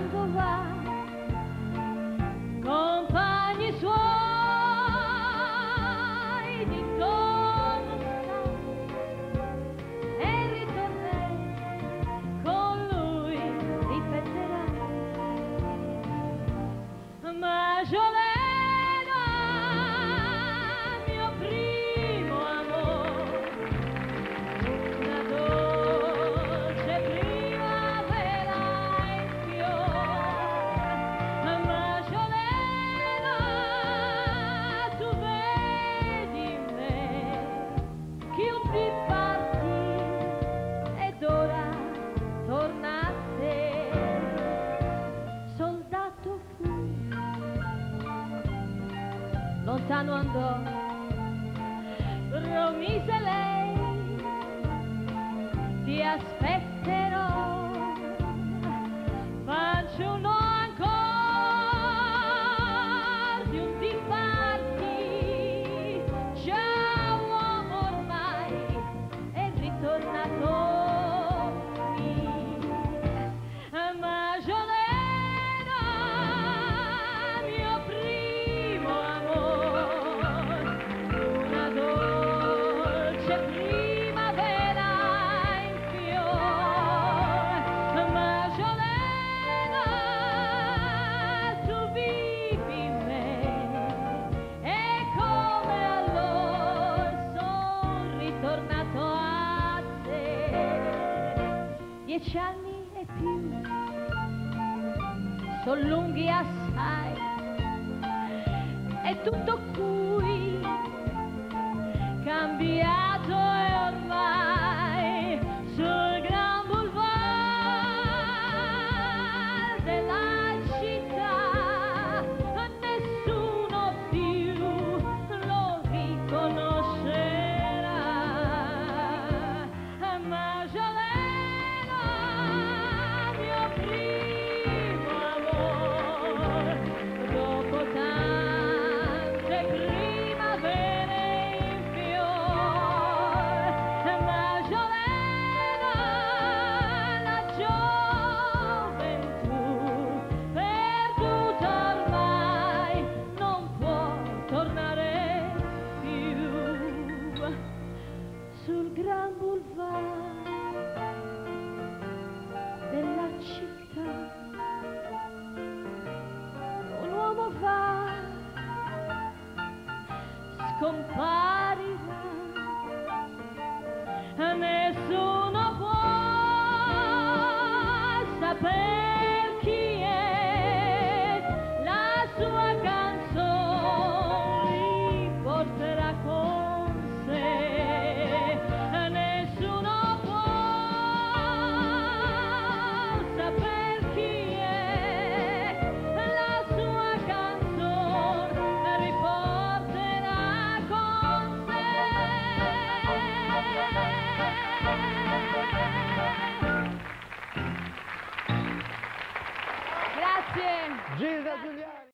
quando va, compagni suoi d'intorno sta, e ritornerà, con lui ripeterà, Maggiolena, mio primo amore, una dolce primavera in fiore. Maggiolena, tu vedi in me che io ti parti ed ora torna a te. Soldato fui, lontano andò, promise lei, ti aspetterò, fanciullo ancor di un diparti, già uomo ormai è ritornato qui. Maggiolena, mio primo amore, una dolce primavera in fiore. Maggiolena, tu vivi in me e come allora son ritornato a te. 10 anni e più son lunghi assai, è tutto qui cambiato e ormai sul gran boulevard della città nessuno più lo riconoscerà. Maggiolena, mio primo amore, dopo tante primavere in fiore. Maggiolena, la gioventù perduta ormai non può tornare più. Sul gran boulevard della città un uomo va, scomparirà